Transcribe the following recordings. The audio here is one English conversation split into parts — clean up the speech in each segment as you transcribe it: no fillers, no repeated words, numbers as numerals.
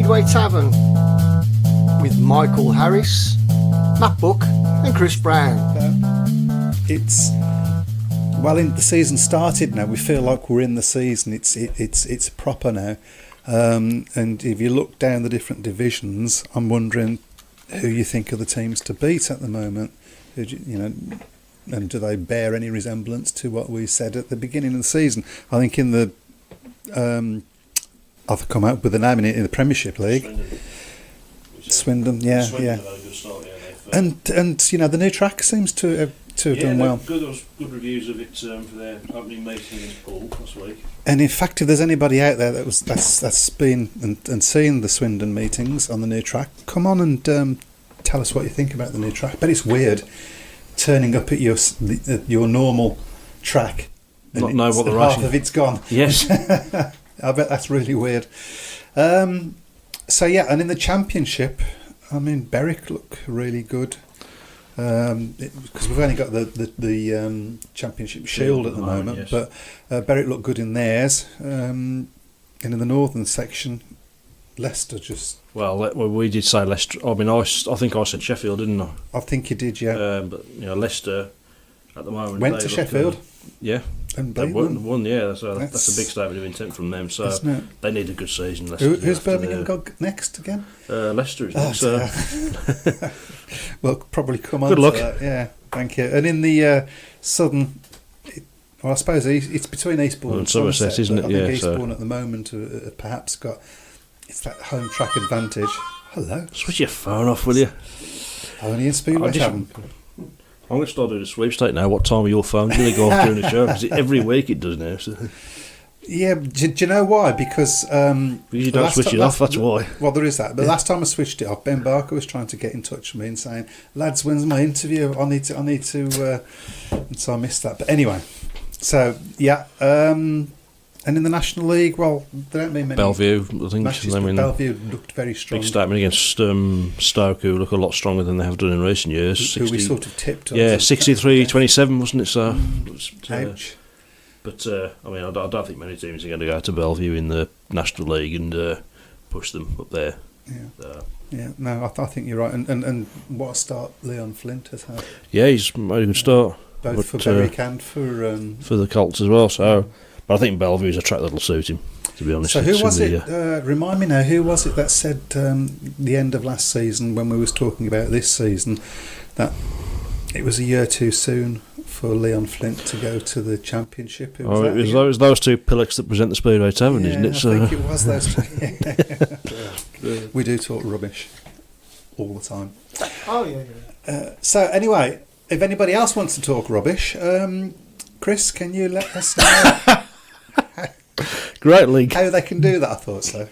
Speedway Tavern with Michael Harris, Matt Book and Chris Brown. The season started now. We feel like we're in the season. It's proper now. And if you look down the different divisions, I'm wondering who you think are the teams to beat at the moment. And do they bear any resemblance to what we said at the beginning of the season? I think in the I've come up with the name in the Premiership League. Swindon, yeah. And the new track seems to have done well. There was good reviews of it for their opening meeting in Poole last week. And in fact, if there's anybody out there that's been and seen the Swindon meetings on the new track, come on and tell us what you think about the new track. But it's weird turning up at your normal track, Not know what the half of it's gone. Yes. I bet that's really weird. And in the Championship, I mean, Berwick look really good. Because we've only got the Championship Shield at the moment, yes. But Berwick looked good in theirs. And in the northern section, Leicester just... Well, we did say Leicester. I mean, I think I said Sheffield, didn't I? I think you did, yeah. But Leicester at the moment went to Sheffield. Yeah. And they won, yeah. So that's a big statement of intent from them. So they need a good season. Who's Birmingham got next again? Leicester is next. Well, probably come on. Good luck. To that. Yeah, thank you. And in the southern, I suppose it's between Eastbourne and Somerset, isn't it? I think Eastbourne at the moment have perhaps got that home track advantage. Hello. Switch your phone off, will you? Only in Speedway Tavern. I'm going to start doing a sweepstake now. What time are your phones going to go off during the show? Because every week it does now. So. Yeah, do you know why? Because you don't switch it off, that's why. Well, there is that. But last time I switched it off, Ben Barker was trying to get in touch with me and saying, "Lads, when's my interview? I need to." And so I missed that. But anyway, so yeah. And in the National League, well, there don't mean many. Bellevue, I think. Bellevue looked very strong. Big statement against Stoke, who look a lot stronger than they have done in recent years. Who we sort of tipped. Yeah, 63-27, wasn't it? So. Ouch. But I don't think many teams are going to go to Bellevue in the National League and push them up there. Yeah. Yeah. No, I think you're right. And what a start Leon Flint has had. Yeah, he's made a good start. Both for Berwick and for the Colts as well. So. But I think Bellevue's a track that'll suit him, to be honest. So who was it? Remind me now. Who was it that said the end of last season when we was talking about this season that it was a year too soon for Leon Flint to go to the Championship? It was those two pillocks that present the Speedway Tavern, isn't it? I think it was those two. We do talk rubbish all the time. Oh yeah. So anyway, if anybody else wants to talk rubbish, Chris, can you let us know? Great link. How they can do that, I thought so.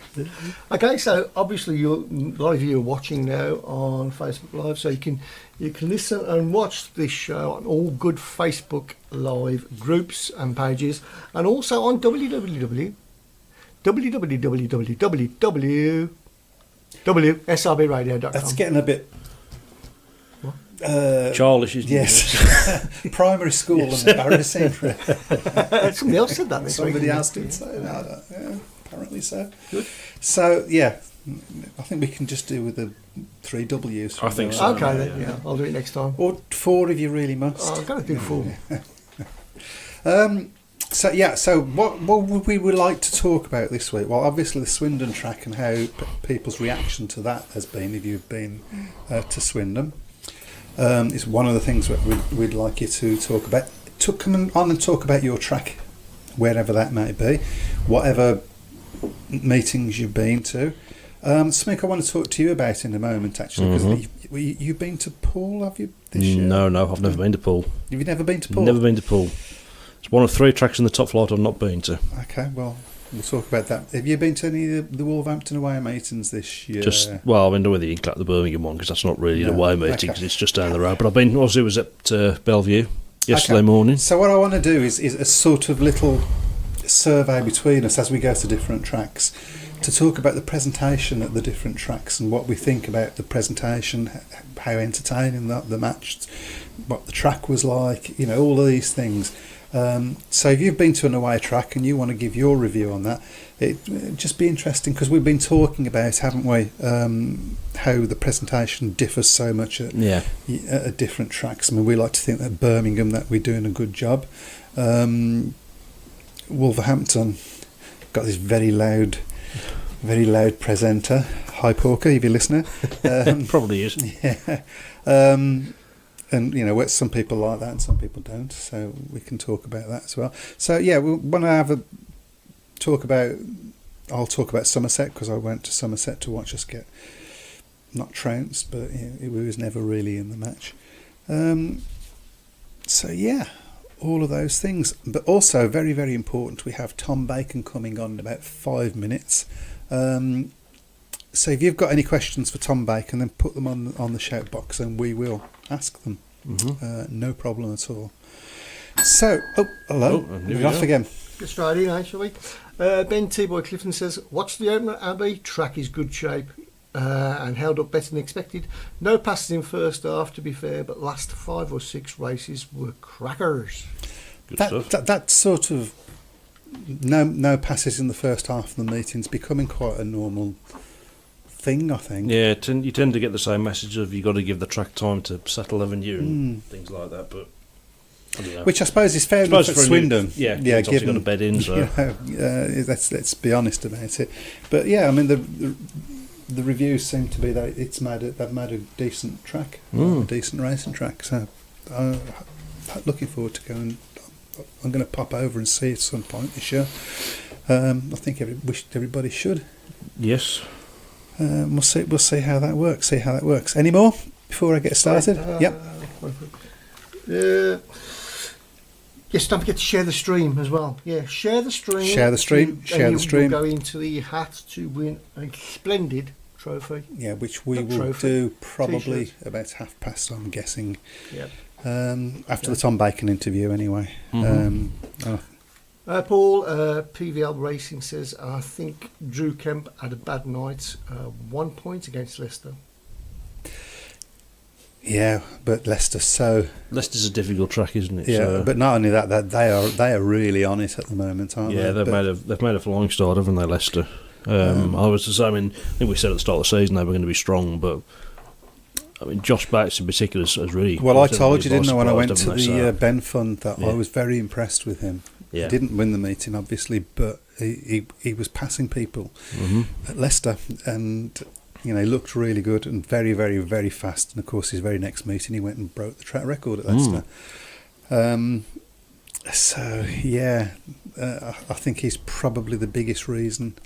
Okay, so obviously a lot of you are watching now on Facebook Live, so you can listen and watch this show on all good Facebook Live groups and pages, and also on www.srbradio.com. That's getting a bit childish, isn't it? Yes. Primary school and embarrassing. Somebody else said that this week. Somebody else did say that. Yeah, apparently so. Good. So, yeah, I think we can just do with the 3 W's. I think so. Okay, then. Yeah, I'll do it next time. Or 4 if you really must. Oh, I've got to do 4. So what we would like to talk about this week? Well, obviously the Swindon track and how people's reaction to that has been if you've been to Swindon. It's one of the things that we'd like you to talk about. Come on and talk about your track, wherever that may be, whatever meetings you've been to. Something I want to talk to you about in a moment, actually, because you've been to Poole, have you, this year? No, I've never been to Poole. Have you never been to Poole? Never been to Poole. It's one of 3 tracks in the top flight I've not been to. Okay, well, we'll talk about that. Have you been to any of the Wolverhampton away meetings this year? I've been with the Inclap, the Birmingham one, because that's not really an away meeting, because it's just down the road. But I've been, also, it was at Bellevue yesterday morning. So what I want to do is a sort of little survey between us as we go to different tracks to talk about the presentation at the different tracks and what we think about the presentation, how entertaining the match, what the track was like, all of these things. So if you've been to an away track and you want to give your review on that, it'd just be interesting, because we've been talking about, haven't we, how the presentation differs so much at different tracks. I mean, we like to think that Birmingham, that we're doing a good job. Wolverhampton got this very loud presenter. Hi, Porker, if you're listening. Probably is. Yeah. And, you know, some people like that and some people don't, so we can talk about that as well. So, yeah, we want to have I'll talk about Somerset, because I went to Somerset to watch us get, not trounced, but it was never really in the match. So, yeah, all of those things. But also, very, very important, we have Tom Bacon coming on in about 5 minutes. So if you've got any questions for Tom Bacon, then put them on the shout box and we will ask them. No problem at all. So, hello. We're off again. Get straight in, shall we? Ben T-Boy Clifton says, watch the opener, Abbey. Track is good shape and held up better than expected. No passes in first half, to be fair, but last 5 or 6 races were crackers. Good stuff. That sort of no passes in the first half of the meeting's becoming quite a normal thing, I think. Yeah, you tend to get the same message of you got to give the track time to settle, haven't you, and things like that. But I don't know. Which I suppose is fair enough at Swindon. Yeah, given got a bed in. So let's be honest about it. But yeah, I mean the reviews seem to be that they've made a decent track, a decent racing track. So looking forward to going. I'm going to pop over and see it at some point this year. I think everybody should. Yes. We'll see how that works. Any more before I get started? Yep. Yes, don't forget to share the stream as well. Yeah, share the stream. Share the stream. You'll go into the hat to win a splendid trophy. Yeah, which we will do probably about past, I'm guessing. Yep. After the Tom Bacon interview, anyway. Paul, PVL Racing says, I think Drew Kemp had a bad night. 1 point against Leicester. Yeah, but Leicester's a difficult track, isn't it? Yeah, so, but not only that they are really on it at the moment, aren't they? Yeah, they've made a flying start, haven't they, Leicester? I think we said at the start of the season they were going to be strong, but I mean, Josh Bates in particular has really. Well, I told you, didn't I, when I went to the Ben Fund, that I was very impressed with him. Yeah. He didn't win the meeting, obviously, but he was passing people at Leicester, and he looked really good and very, very, very fast. And of course, his very next meeting, he went and broke the track record at Leicester. So yeah, I think he's probably the biggest reason.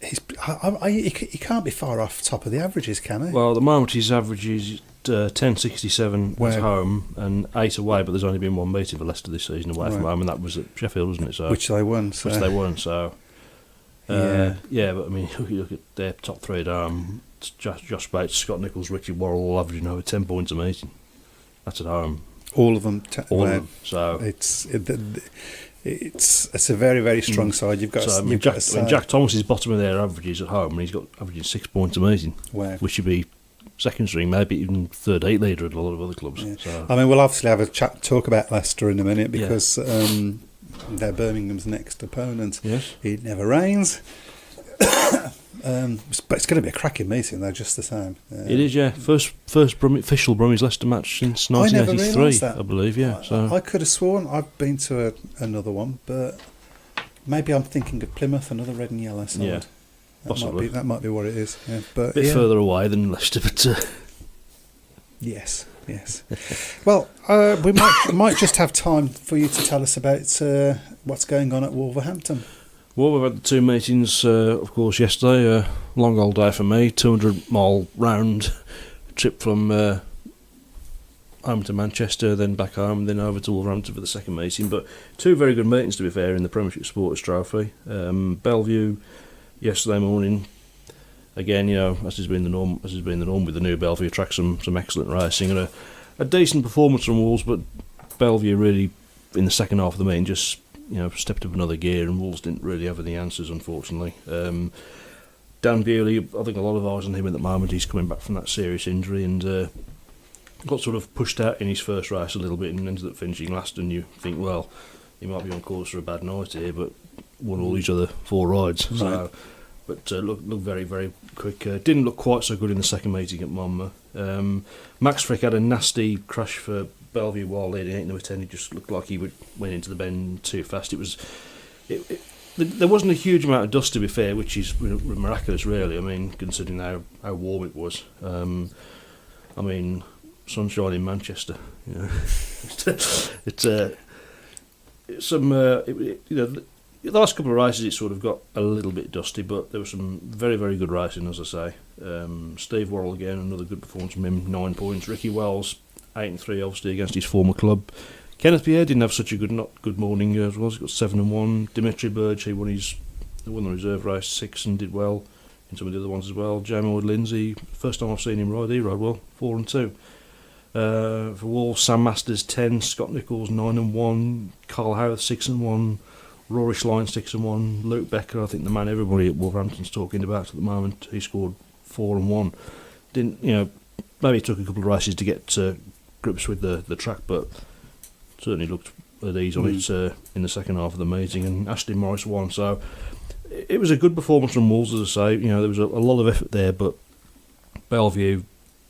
He can't be far off top of the averages, can he? Well, at the moment his average is 10.67 at home and 8 away, but there's only been one meeting for Leicester this season away from home, and that was at Sheffield, wasn't it? So which they won. Yeah, but I mean, you look at their top 3 at home: Josh Bates, Scott Nichols, Richard Worrell, all averaging over 10 points a meeting. That's at home. All of them. All of them. So it's a very, very strong side. You've got. Jack Thomas is bottom of their averages at home, and he's got averaging 6 points a meeting, which should be second string, maybe even third 8 leader at a lot of other clubs. Yeah. So. I mean, we'll obviously have a talk about Leicester in a minute because they're Birmingham's next opponent. Yes, it never rains. But it's going to be a cracking meeting, though, just the same. It is, yeah. First official Brummies Leicester match since 1983, I believe. Yeah. So I could have sworn I've been to another one, but maybe I'm thinking of Plymouth, another red and yellow side. Yeah, possibly. That might be what it is. Yeah, but a bit further away than Leicester, but yes. Well, we might just have time for you to tell us about what's going on at Wolverhampton. Well, we've had the 2 meetings, of course, yesterday. Long old day for me, 200-mile round trip from home to Manchester, then back home, then over to Wolverhampton for the second meeting. But 2 very good meetings, to be fair, in the Premiership Supporters Trophy. Bellevue yesterday morning. Again, as has been the norm with the new Bellevue track, some excellent racing and a decent performance from Wolves, but Bellevue really in the second half of the meeting just stepped up another gear, and Wolves didn't really have any answers, unfortunately. Dan Bewley, I think a lot of eyes on him at the moment. He's coming back from that serious injury, and got sort of pushed out in his first race a little bit and ended up finishing last, and you think, well, he might be on course for a bad night here, but won all these other 4 rides. Right. So, but looked very, very quick. Didn't look quite so good in the second meeting at Monmouth. Max Frick had a nasty crash for Bellevue while leading 8 number 10. He just looked like he went into the bend too fast. There wasn't a huge amount of dust, to be fair, which is miraculous, really. I mean, considering how warm it was. I mean, sunshine in Manchester. You know, the last couple of races it sort of got a little bit dusty, but there was some very, very good racing, as I say. Steve Worrell again, another good performance from him, 9 points. Ricky Wells, 8 and 3, obviously against his former club. Kenneth Pierre didn't have such a good morning as well. He got 7 and 1. Dimitri Burge, he won the reserve race 6 and did well in some of the other ones as well. Jamie Wood Lindsay, first time I've seen him ride, he rode well, 4 and 2. For Wolves, Sam Masters 10, Scott Nichols 9 and 1, Carl Howard 6 and 1, Rory Schlein 6 and 1, Luke Becker, I think the man everybody at Wolverhampton's talking about at the moment, he scored 4 and 1. Maybe it took a couple of races to get to grips with the track, but certainly looked at ease on it in the second half of the meeting, and Ashley Morris won. So it was a good performance from Wolves, as I say. There was a lot of effort there, but Bellevue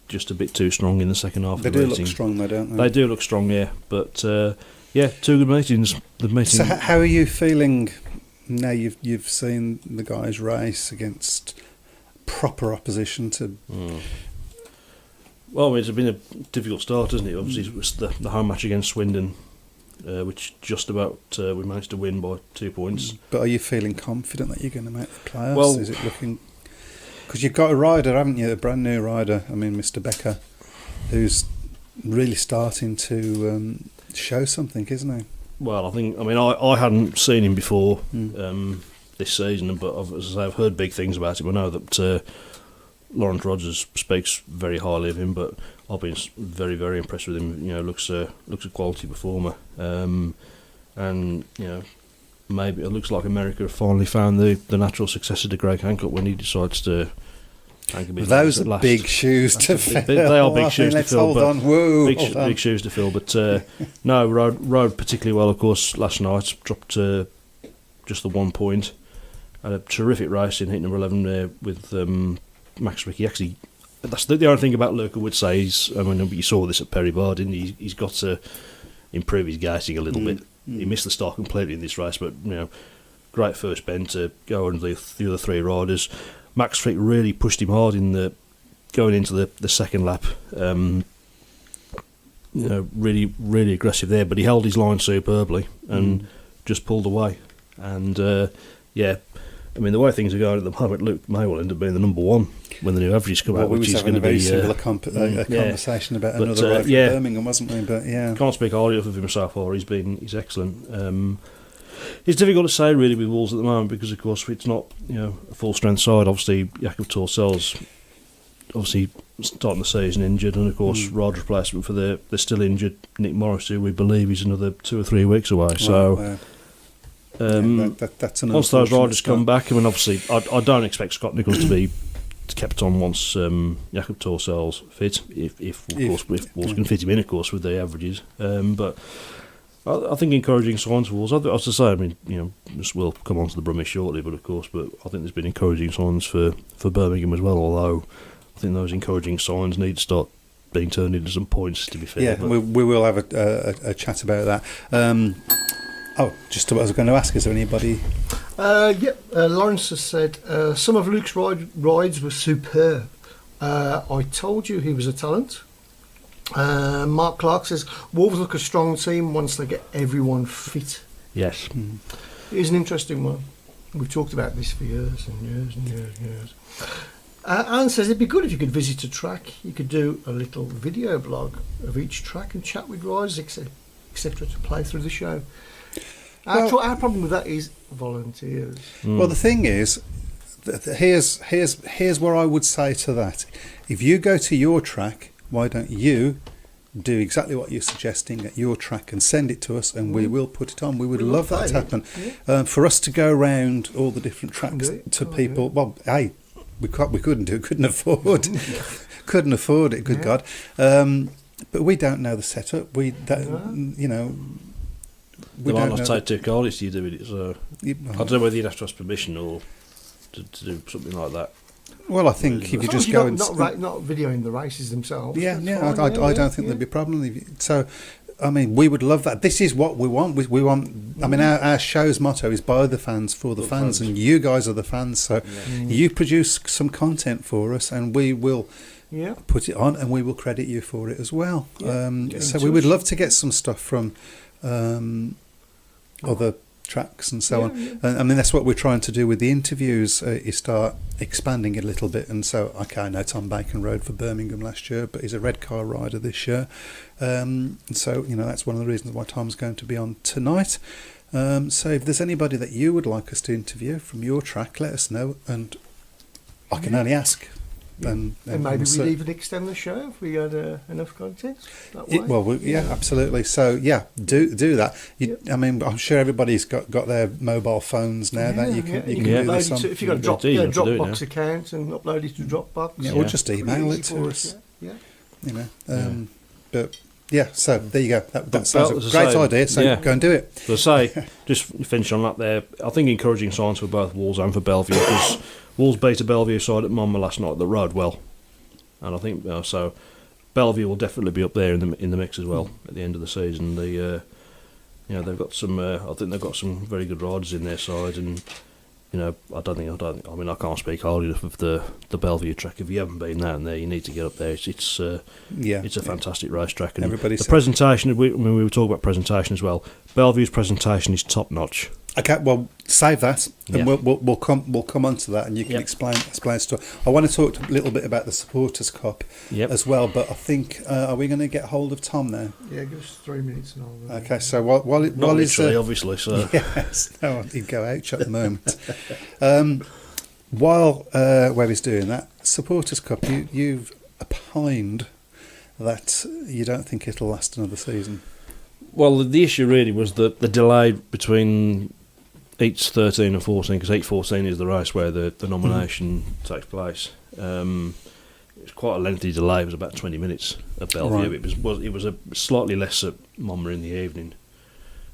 just a bit too strong in the second half of the meeting. They do look strong, though, don't they? They do look strong, yeah. But 2 good meetings. So how are you feeling now you've seen the guys race against proper opposition to... Well, it's been a difficult start, hasn't it? Obviously, it was the home match against Swindon, which just about we managed to win by 2 points. But are you feeling confident that you're going to make the playoffs? Well, is it looking... Because you've got a rider, haven't you? A brand new rider. I mean, Mr. Becker, who's really starting to show something, isn't he? Well, I hadn't seen him before this season, but I've heard big things about him. I know that Lawrence Rogers speaks very highly of him, but I've been very, very impressed with him. Looks a quality performer, and maybe it looks like America have finally found the natural successor to Greg Hancock when he decides to. Those are big shoes to fill. They are big shoes to fill. Hold on, whoa! Big shoes to fill, but no, rode particularly well. Of course, last night dropped just the 1 point. Had a terrific race in heat number 11 there with Max Ricky. Actually, that's the only thing about Lurker would say is, you saw this at Perry Bar, didn't he? He's got to improve his gating a little bit. He missed the start completely in this race, but great first bend to go under the other 3 riders. Max Frick really pushed him hard in going into the second lap. Really, really aggressive there, but he held his line superbly and just pulled away. And the way things are going at the moment, Luke may well end up being the number 1 when the new averages come out. We which was is having going a to very be similar conversation about another ride from Birmingham, wasn't we? But can't speak highly of him so far. He's excellent. It's difficult to say really with Wolves at the moment because, of course, it's not a full strength side. Obviously, Jakob Torsel's obviously starting the season injured, and of course, ride replacement for the still injured Nick Morris, who we believe is another 2 or 3 weeks away. So. That's an once those riders come back, obviously, I don't expect Scott Nichols to be kept on once Jakob Torsel's fit, if Wolves can fit him in, of course, with the averages. But I think encouraging signs for Wolves. As I say, this will come on to the Brummies shortly, but I think there's been encouraging signs for Birmingham as well. Although I think those encouraging signs need to start being turned into some points. To be fair, yeah, we will have a chat about that. Just what I was going to ask, is there anybody? Lawrence has said some of Luke's rides were superb. I told you he was a talent. Mark Clark says Wolves look a strong team once they get everyone fit. Yes. It is an interesting one. We've talked about this for years and years and years and years. Alan says it'd be good if you could visit a track. You could do a little video blog of each track and chat with riders, etc. to play through the show. Our problem with that is volunteers. Well, the thing is, here's what I would say to that. If you go to your track, why don't you do exactly what you're suggesting at your track and send it to us, and we will put it on. We would love that to happen. Yeah. For us to go around all the different tracks to people. Well, hey, we couldn't do it. Couldn't afford it. Good God. but we don't know the setup. We don't, you know. They might not take too kindly to you doing it, so I don't know whether you'd have to ask permission or to do something like that. Well, I think if you just go and not videoing the races themselves. I don't think there'd be a problem. So, I mean, we would love that. This is what we want. We want. I mean, our show's motto is by the fans for the fans, and you guys are the fans. So, you produce some content for us, and we will. Put it on, and we will credit you for it as well. So we would love to get some stuff from other tracks and so on. I mean, that's what we're trying to do with the interviews, is start expanding it a little bit. And so, I know Tom Bacon rode for Birmingham last year, but he's a red car rider this year. And so, you know, that's one of the reasons why Tom's going to be on tonight. So if there's anybody that you would like us to interview from your track, let us know, and I can only ask. And maybe we'd even extend the show if we had enough content that way. Absolutely. So do that. I mean, I'm sure everybody's got their mobile phones now that you can do this on. If you've got a Dropbox account and upload it to Dropbox, or just email it to us. You know, but yeah. So there you go. That sounds a great idea. So go and do it. So say, just finish on that there. I think encouraging signs for both Wolves and for Bellevue, because Wolves beat a Bellevue side at Monmouth last night that rode well, and I think so. Bellevue will definitely be up there in the mix as well at the end of the season. They've got some. I think they've got some very good riders in their side, and you know, I mean, I can't speak highly enough of the Bellevue track. If you haven't been down there, you need to get up there. It's a fantastic racetrack, and the presentation. We were talking about presentation as well. Bellevue's presentation is top notch. Okay, well, save that, and we'll come on to that, and you can explain stuff. I want to talk a little bit about the Supporters Cup as well, but I think are we going to get hold of Tom now? Yeah, give us 3 minutes and all. Okay, so while he's obviously, so yes, no, he'd go out at the moment. While Webby's doing that, Supporters Cup, you've opined that you don't think it'll last another season. Well, the issue really was the delay between heats 13 and 14, because heat 14 is the race where the nomination takes place. It was quite a lengthy delay. It was about 20 minutes at Bellevue. Right. It was a slightly less at Monmouth in the evening.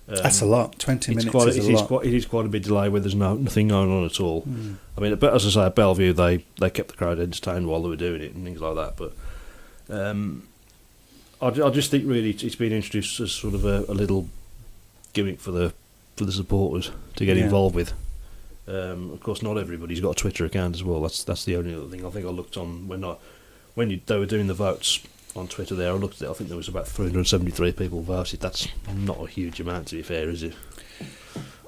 That's a lot. 20 minutes is a lot. It is quite a big delay where there's nothing going on at all. I mean, but as I say, at Bellevue they kept the crowd entertained while they were doing it and things like that. But I just think really it's been introduced as sort of a little gimmick for the supporters to get involved with. Of course, not everybody's got a Twitter account as well. That's the only other thing. I think I looked on when they were doing the votes on Twitter there. I looked at it. I think there was about 373 people voted. That's not a huge amount, to be fair, is it?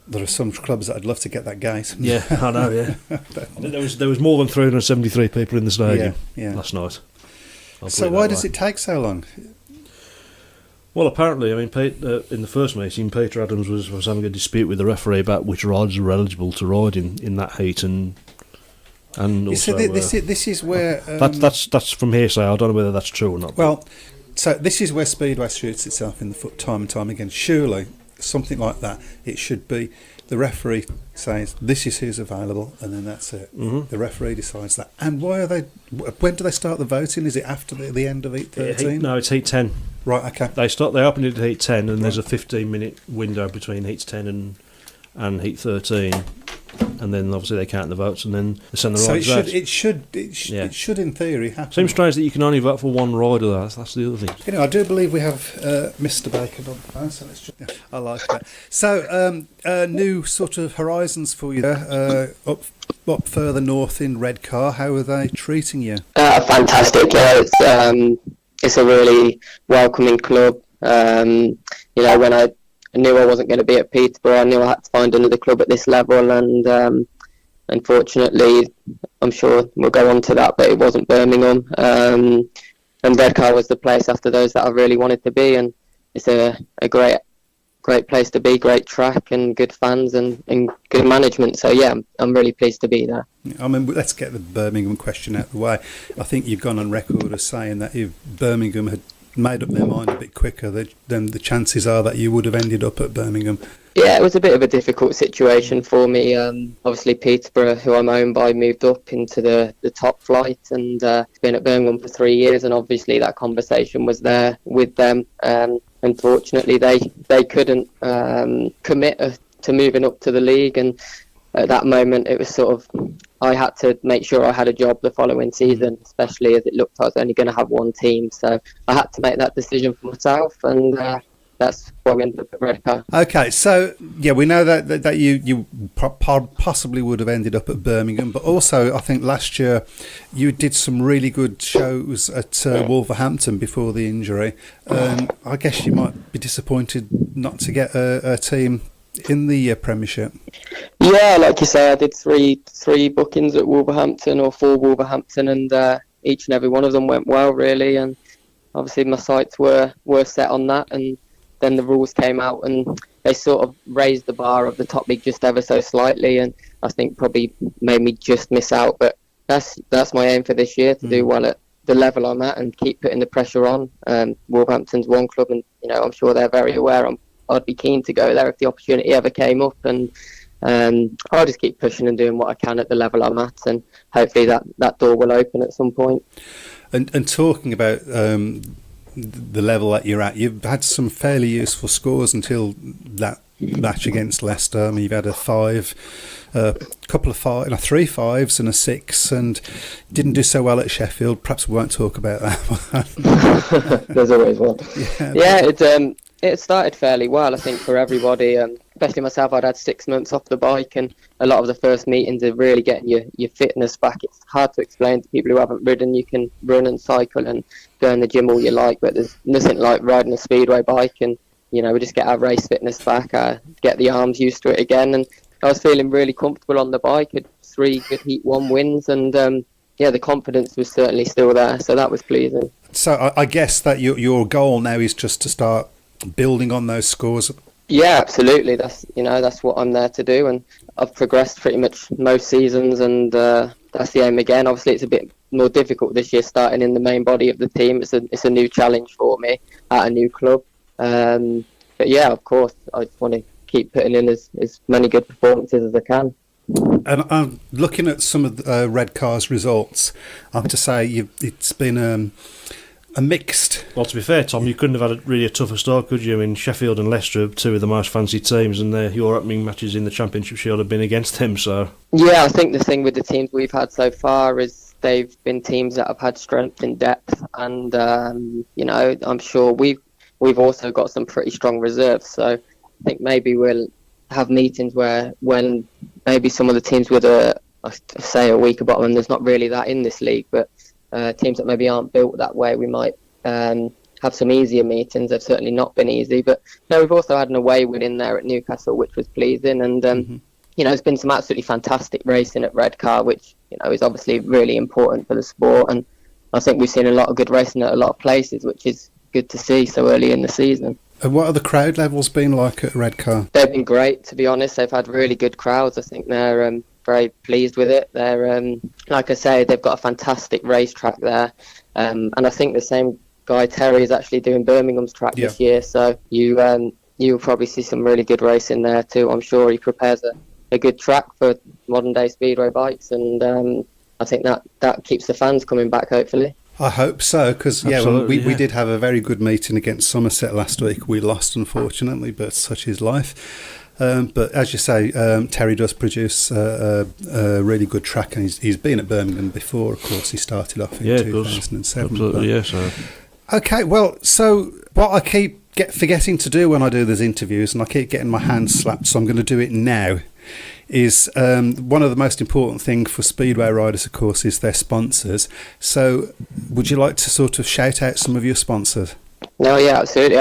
There are some clubs that I'd love to get that gate. Yeah, I know. Yeah, there was more than 373 people in the stadium last night. So why does it take so long? Well, apparently, I mean, in the first meeting, Peter Adams was having a dispute with the referee about which riders were eligible to ride in that heat, and also this is where that's from hearsay. I don't know whether that's true or not. Well, so this is where Speedway shoots itself in the foot time and time again. Surely something like that, it should be the referee says this is who's available, and then that's it. The referee decides that. And when do they start the voting? Is it after the end of heat 13? No, it's heat 10. Right, okay. They open it at heat 10, and there's a 15-minute window between heats 10 and heat 13, and then obviously they count the votes, and then they send the riders out. It should in theory happen. Seems strange that you can only vote for one rider, though. That's the other thing. You know, I do believe we have Mr. Bacon on the phone, so let's just... I like that. So, new sort of horizons for you up further north in Redcar. How are they treating you? Fantastic. It's a really welcoming club. You know, when I knew I wasn't going to be at Peterborough, I knew I had to find another club at this level, and unfortunately, I'm sure we'll go on to that, but it wasn't Birmingham. And Redcar was the place after those that I really wanted to be, and it's a great place to be, great track and good fans and good management. So yeah, I'm really pleased to be there. I mean, let's get the Birmingham question out of the way. I think you've gone on record as saying that if Birmingham had made up their mind a bit quicker, then the chances are that you would have ended up at Birmingham. Yeah, it was a bit of a difficult situation for me. Obviously, Peterborough, who I'm owned by, moved up into the top flight, and been at Birmingham for 3 years. And obviously, that conversation was there with them. Unfortunately, they couldn't commit to moving up to the league, and at that moment, it was sort of I had to make sure I had a job the following season, especially as it looked I was only going to have one team. So I had to make that decision for myself, and that's why we ended up at Redcar. Okay, so yeah, we know that you possibly would have ended up at Birmingham, but also I think last year you did some really good shows at Wolverhampton before the injury. I guess you might be disappointed not to get a team in the Premiership. Yeah, like you say, I did three bookings at Wolverhampton, or 4 Wolverhampton, and each and every one of them went well, really. And obviously my sights were set on that, and then the rules came out and they sort of raised the bar of the top league just ever so slightly, and I think probably made me just miss out. But that's my aim for this year, to do well at the level I'm at and keep putting the pressure on. Wolverhampton's one club, and I'm sure they're very aware I'd be keen to go there if the opportunity ever came up, and I'll just keep pushing and doing what I can at the level I'm at, and hopefully that door will open at some point. And talking about the level that you're at, you've had some fairly useful scores until that match against Leicester. I mean, you've had a 3 5s and a 6, and didn't do so well at Sheffield. Perhaps we won't talk about that one. There's always one. Yeah, it started fairly well, I think, for everybody. Especially myself, I'd had 6 months off the bike, and a lot of the first meetings are really getting your fitness back. It's hard to explain to people who haven't ridden. You can run and cycle and go in the gym all you like, but there's nothing like riding a speedway bike, and we just get our race fitness back, get the arms used to it again. And I was feeling really comfortable on the bike. Had 3 good Heat 1 wins, and the confidence was certainly still there, so that was pleasing. So I guess that your goal now is just to start building on those scores. Yeah, absolutely. That's what I'm there to do, and I've progressed pretty much most seasons, and that's the aim again. Obviously, it's a bit more difficult this year, starting in the main body of the team. It's a new challenge for me at a new club. But yeah, of course, I just want to keep putting in as many good performances as I can. And I'm looking at some of Redcar's results. I have to say, it's been a mixed. Well, to be fair, Tom, you couldn't have had a tougher start, could you? I mean, Sheffield and Leicester are 2 of the most fancy teams, and your opening matches in the Championship Shield have been against them. So yeah, I think the thing with the teams we've had so far is they've been teams that have had strength in depth, and I'm sure we've also got some pretty strong reserves. So I think maybe we'll have meetings where when maybe some of the teams with a weaker bottom, and there's not really that in this league, but teams that maybe aren't built that way, we might have some easier meetings. They've certainly not been easy, but we've also had an away win in there at Newcastle, which was pleasing, and there's been some absolutely fantastic racing at Redcar, which is obviously really important for the sport, and I think we've seen a lot of good racing at a lot of places, which is good to see so early in the season. And what are the crowd levels been like at Redcar? They've been great, to be honest. They've had really good crowds. I think they're very pleased with it. They're like I say, they've got a fantastic racetrack there, and I think the same guy Terry is actually doing Birmingham's track this year. So you'll probably see some really good racing there too. I'm sure he prepares a good track for modern day speedway bikes, and I think that keeps the fans coming back, hopefully. I hope so, because we did have a very good meeting against Somerset last week. We lost, unfortunately, but such is life. But as you say, Terry does produce a really good track, and he's been at Birmingham before. Of course, he started off in 2007. Absolutely, yes. Okay, well, so what I keep forgetting to do when I do these interviews, and I keep getting my hands slapped, so I'm going to do it now, is one of the most important things for speedway riders, of course, is their sponsors. So would you like to sort of shout out some of your sponsors? No, yeah, absolutely.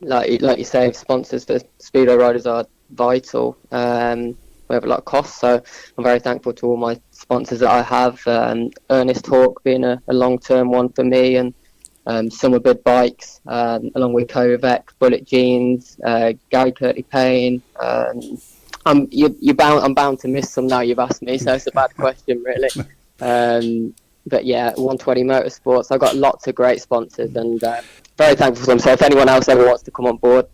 Like you say, sponsors for speedway riders are vital. We have a lot of costs, so I'm very thankful to all my sponsors that I have. Ernest Hawk being a long-term one for me, and Summerbird Bikes, along with Kovac, Bullet Jeans, Gary Curtley Payne. I'm bound to miss some now you've asked me, so it's a bad question, really. yeah, 120 Motorsports. I've got lots of great sponsors, and very thankful for them. So if anyone else ever wants to come on board,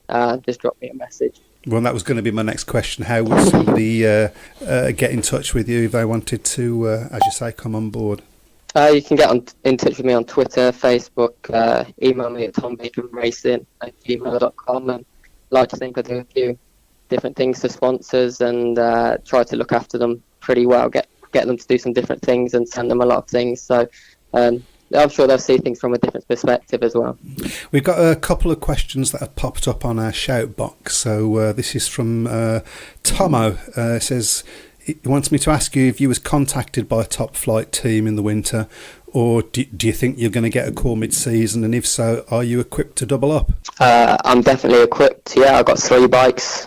just drop me a message. Well, that was going to be my next question. How would somebody get in touch with you if they wanted to, as you say, come on board? You can get in touch with me on Twitter, Facebook, email me at tombeacon@gmail.com, and I'd like to think I do a few different things for sponsors and try to look after them pretty well, get them to do some different things and send them a lot of things. So I'm sure they'll see things from a different perspective as well. We've got a couple of questions that have popped up on our shout box. So this is from Tomo. Says he wants me to ask you if you was contacted by a top flight team in the winter, or do you think you're going to get a call mid-season, and if so, are you equipped to double up? I'm definitely equipped. Yeah, I've got 3 bikes,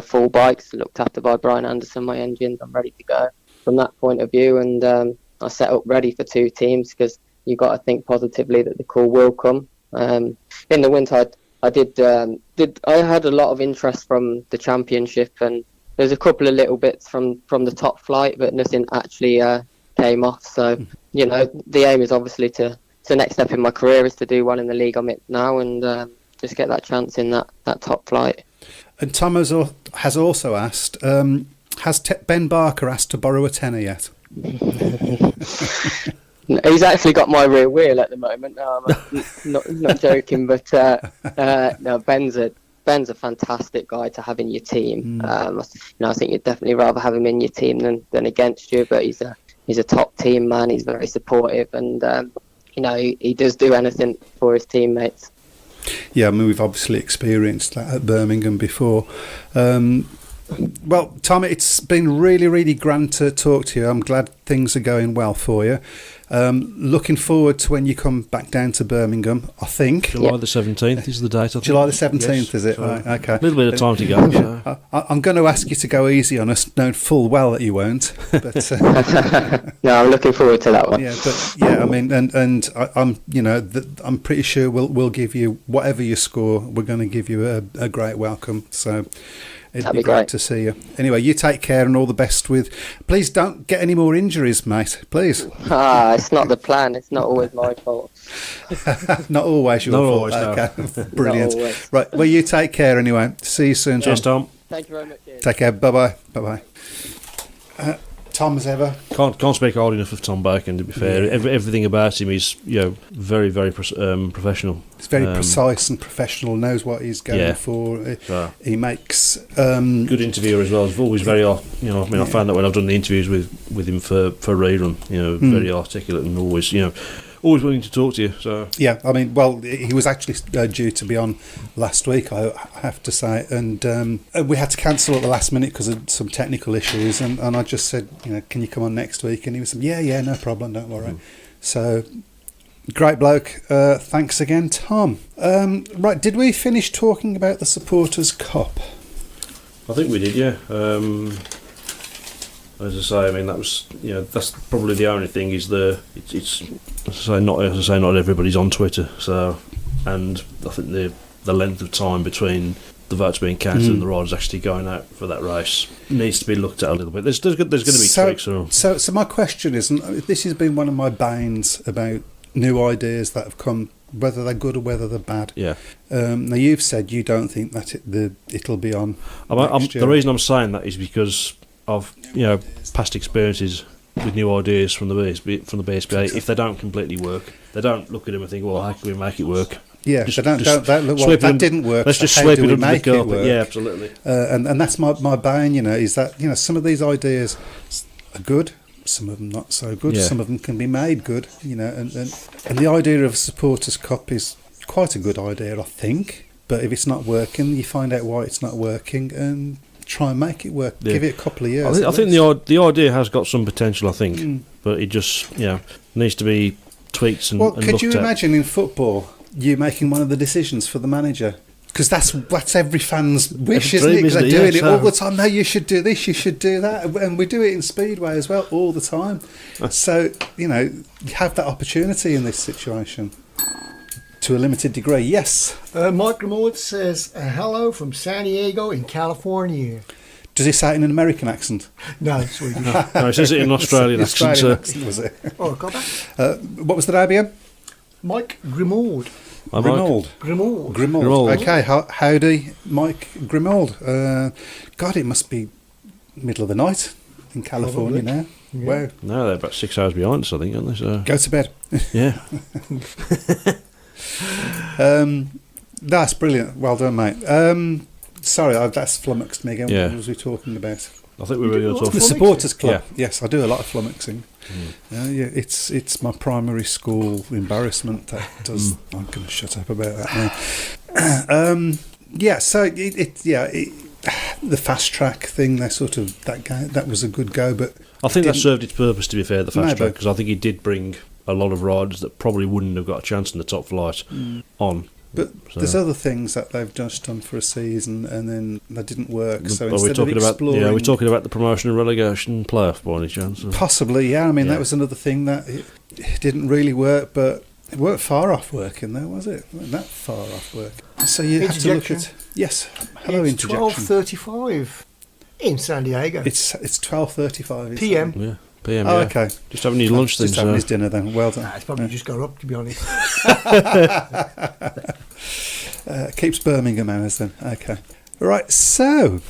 full bikes, looked after by Brian Anderson, my engines. I'm ready to go from that point of view, and I set up ready for 2 teams, because you've got to think positively that the call will come. In the winter, I had a lot of interest from the championship, and there's a couple of little bits from the top flight, but nothing actually came off. So, the aim is obviously the next step in my career is to do well in the league I'm in now, and just get that chance in that top flight. And Tom has also asked, has Ben Barker asked to borrow a tenner yet? He's actually got my rear wheel at the moment. No, I'm not joking, but no, Ben's a fantastic guy to have in your team. I think you'd definitely rather have him in your team than against you. But he's a top team man. He's very supportive, and he does do anything for his teammates. Yeah, I mean, we've obviously experienced that at Birmingham before. Well, Tom, it's been really, really grand to talk to you. I'm glad things are going well for you. Looking forward to when you come back down to Birmingham, I think. July the 17th is the date, I think. July the 17th, yes. Is it? So right, okay. A little bit of time to go. So. I'm going to ask you to go easy on us, knowing full well that you won't. But no, I'm looking forward to that one. Yeah, but I mean, and I'm pretty sure we'll give you whatever you score. We're going to give you a great welcome. So. It'd be great to see you. Anyway, you take care and all the best with... Please don't get any more injuries, mate. Please. It's not the plan. It's not always my fault. Not always your fault. Always, okay. no. Brilliant. Right, well, you take care anyway. See you soon, Tom. Cheers, Tom. Thank you very much. Ian. Take care. Bye-bye. Bye-bye. Tom, as ever. Can't speak hard enough of Tom Bacon, to be fair. Yeah. Everything about him is very, very professional. He's very precise and professional, knows what he's going for. He makes... good interviewer as well. He's always very, I found that when I've done the interviews with him for rerun, very articulate and always willing to talk to you. So yeah, I mean, well, he was actually due to be on last week, I have to say, and we had to cancel at the last minute because of some technical issues, and I just said, can you come on next week? And he was, yeah, no problem, don't worry. So, great bloke. Thanks again, Tom. Right, did we finish talking about the Supporters' Cup? I think we did, yeah. As I say, I mean, that was, that's probably the only thing is it's as I say, not everybody's on Twitter, so, and I think the length of time between the votes being counted and the riders actually going out for that race needs to be looked at a little bit. There's going to be tweaks. So my question is, and this has been one of my banes about new ideas that have come, whether they're good or whether they're bad. Yeah. Now you've said you don't think that it'll be on. The reason I'm saying that is because of past experiences with new ideas from the BSPA. If they don't completely work, they don't look at them and think, well, how can we make it work? Yeah, just, that didn't work. Let's just sweep it under the carpet. Yeah, absolutely. And that's my bane, is that some of these ideas are good, some of them not so good, some of them can be made good, and the idea of a Supporters' Cup is quite a good idea, I think. But if it's not working, you find out why it's not working and try and make it work. Give it a couple of years. I think the idea has got some potential, I think, but it just needs to be tweaked and well, and could you looked at. imagine in football you making one of the decisions for the manager? Because that's every fan's wish, isn't it? Because they're doing it all the time. No, you should do this, you should do that, and we do it in Speedway as well all the time. So you have that opportunity in this situation. To a limited degree, yes. Mike Lamont says, hello from San Diego in California. Does he say it in an American accent? No, Swedish. No, it says it in an Australian accent. Australian accent, was it? Oh, got that. What was the name again? Mike Grimaud. Grimold. Grimaud. Grimold. Okay, howdy, Mike Grimold. God, it must be middle of the night in California now. Yeah. Wow. No, they're about 6 hours behind us, I think, aren't they? So, Go to bed. yeah. That's brilliant. Well done, mate. Sorry, that's flummoxed me again. Yeah. What was we talking about? I think we were going to talk The Flummoxing? supporters club. Yeah. Yes, I do a lot of flummoxing. Yeah, it's my primary school embarrassment. That does. I'm going to shut up about that now. Yeah. So the fast track thing. That was a good go, but I think that served its purpose, to be fair, the fast Maybe. track, because I think it did bring a lot of riders that probably wouldn't have got a chance in the top flight on. But So- there's other things that they've just done for a season and then they didn't work. So Are we instead talking of about? exploring, Yeah, we're talking about the promotion and relegation playoff by any chance? Or- possibly, yeah. I mean, Yeah. that was another thing that it didn't really work, but it weren't far off working, though, was it? It weren't that far off work. So you have to look Interjection. at yes. Hello, It's interjection. 12:35 in San Diego. It's 12:35 PM. Yeah, PM. Oh, yeah. okay. Just having his lunch then. Just having So. his dinner then. Well done. Nah, it's probably just got up, to be honest. Keeps Birmingham hours then. Okay. Right. So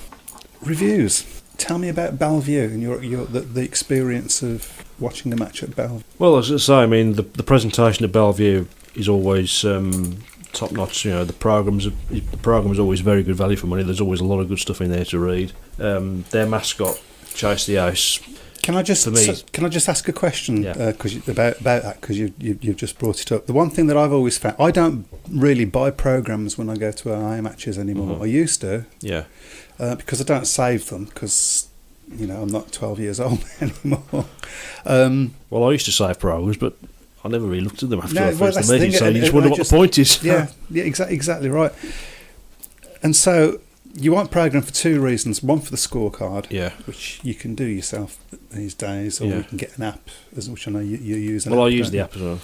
reviews. Tell me about Bellevue and the experience of watching the match at Bellevue. Well, as I say, I mean, the presentation at Bellevue is always top notch. You know, the program is always very good value for money. There's always a lot of good stuff in there to read. Their mascot, Chase the Ice. Can I just For me- can I just ask a question? Yeah. About that because you've just brought it up. The one thing that I've always found, I don't really buy programs when I go to AA matches anymore. Mhm. I used to Yeah, because I don't save them because I'm not 12 years old anymore. well, I used to save programs, but I never really looked at them after No, I well, finished that's the the meeting. thing, So and- you just and wonder I what just- the point is. Yeah, exactly right. And so you want program for two reasons. One for the scorecard, Yeah. which you can do yourself these days, or Yeah. you can get an app, which I know you use. An Well, I app, use don't the you? app as well.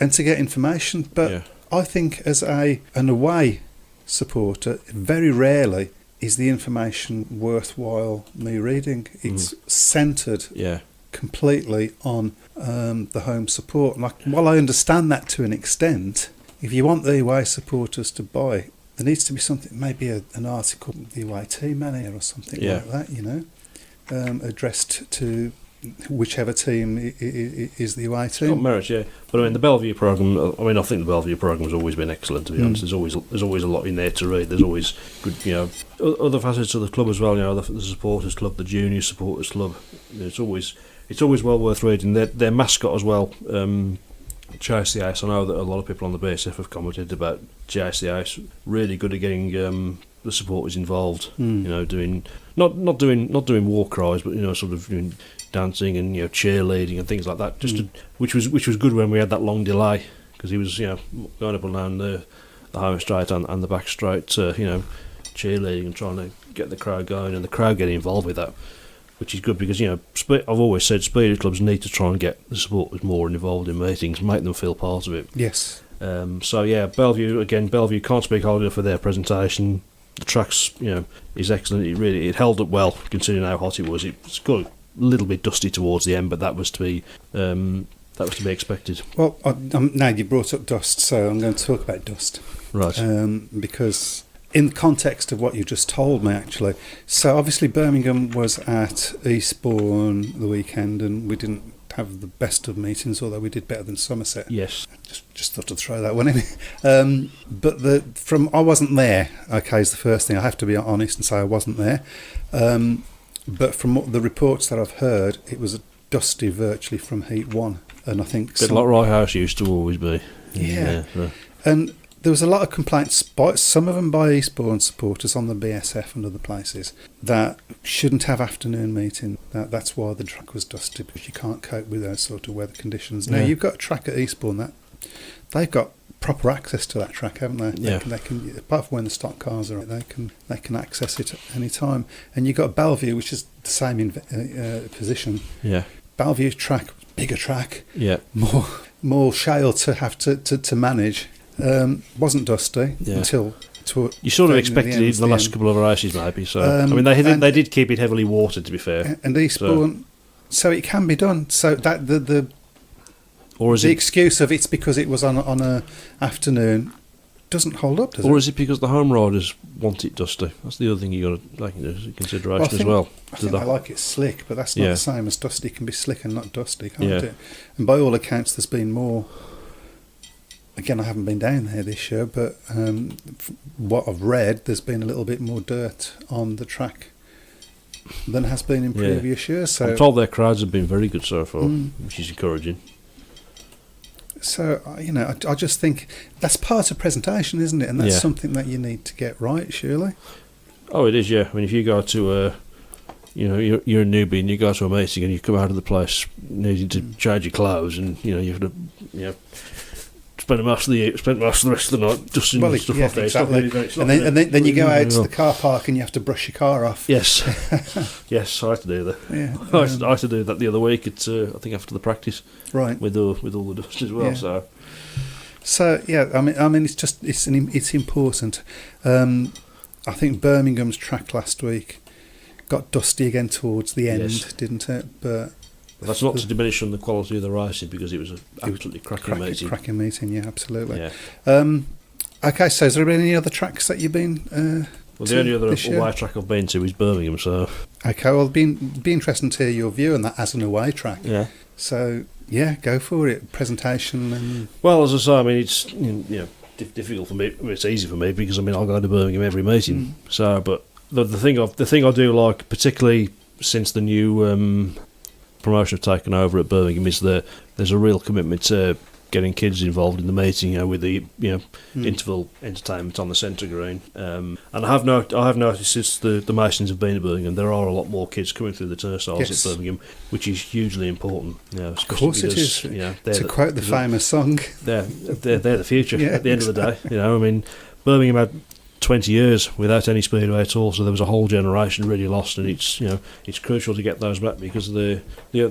And to get information. But Yeah. I think as an away supporter, very rarely is the information worthwhile me reading. It's centred Yeah, completely on the home support. Like, while I understand that to an extent, if you want the away supporters to buy, there needs to be something, maybe an article, the away team manager or something Yeah. like that, addressed to whichever team is the away it's got team. merit, yeah. But I mean, the Bellevue program. I mean, I think the Bellevue program has always been excellent. To be honest, there's always a lot in there to read. There's always good, other facets of the club as well. The supporters club, the junior supporters club. It's always well worth reading. Their mascot as well. Chase the Ice. I know that a lot of people on the BSF have commented about Chase the Ice. Really good at getting the supporters involved. Doing not doing war cries, but sort of doing dancing and cheerleading and things like that. Which was good when we had that long delay, because he was going up and down the home straight and the back straight, cheerleading and trying to get the crowd going and the crowd getting involved with that. Which is good because, I've always said Speedway clubs need to try and get the supporters more involved in meetings, make them feel part of it. Yes. Bellevue can't speak highly enough for their presentation. The tracks, is excellent. It held up well considering how hot it was. It's got a little bit dusty towards the end, but that was to be expected. Well, now you brought up dust, so I'm going to talk about dust. Right. Because in the context of what you just told me, actually, so obviously Birmingham was at Eastbourne the weekend, and we didn't have the best of meetings, although we did better than Somerset. Yes. Just thought to throw that one in. But I wasn't there. Okay, is the first thing. I have to be honest and say I wasn't there. But from the reports that I've heard, it was dusty virtually from Heat 1, and I think Bit like Rye House used to always be. Yeah. So. And there was a lot of complaints, some of them by Eastbourne supporters on the BSF and other places, that shouldn't have afternoon meeting. That's why the track was dusty, because you can't cope with those sort of weather conditions. Now, Yeah. you've got a track at Eastbourne that they've got proper access to that track, haven't they? Yeah. They can, apart from when the stock cars are, they can access it at any time. And you've got Bellevue, which is the same position. Yeah. Bellevue's track, bigger track, Yeah. more shale to have to manage. Wasn't dusty Yeah. until You sort of the expected end it was in the last end. couple of races, maybe. So And- they did keep it heavily watered, to be fair. And Eastbourne, so it can be done. So that the Or is the it, excuse of it's because it was on a afternoon doesn't hold up, does it? or is it because the home riders want it dusty? That's the other thing you got to take into consideration as well. I think I like it slick, but that's not Yeah. the same as dusty. It can be slick and not dusty, can't Yeah. it? And by all accounts, there's been more. Again, I haven't been down there this year, but what I've read, there's been a little bit more dirt on the track than has been in Yeah. previous years. So, I'm told their crowds have been very good so far, Mm. which is encouraging. so I just think that's part of presentation, isn't it? And that's Yeah. something that you need to get right, surely. Oh, it is, yeah. I mean, if you go to you're a newbie and you go to a meeting and you come out of the place needing to change your clothes and you have to spend most of the rest of the night dusting Well, stuff yeah, off there. It's not exactly. really- it's not And then really- you go out to well. the car park and you have to brush your car off. Yes, yes, I had to do that. Yeah, I had to do that the other week. At I think after the practice right. with all the dust as well. Yeah. So Yeah, I mean, it's important. I think Birmingham's track last week got dusty again towards the end, Yes. didn't it? But that's not to diminish on the quality of the racing because it was an absolutely cracking meeting. cracking meeting, yeah, absolutely. Yeah. Okay, so has there been any other tracks that you've been? Well, to the only other this year? away track I've been to is Birmingham. So Okay, well, be interesting to hear your view on that as an away track. yeah. So yeah, go for it. Presentation and Well, as I say, I mean, it's difficult for me. I mean, it's easy for me because I mean I'll go to Birmingham every meeting. So, but the thing I do like, particularly since the new promotion have taken over at Birmingham, is that there's a real commitment to getting kids involved in the meeting, with the interval entertainment on the centre green. And I have noticed since the Masons have been at Birmingham, there are a lot more kids coming through the turnstiles Yes. at Birmingham, which is hugely important. of course it is. They're To quote the famous song, they're the future Yeah, at the end of the day. I mean, Birmingham had 20 years without any speedway at all, so there was a whole generation really lost, and it's crucial to get those back because the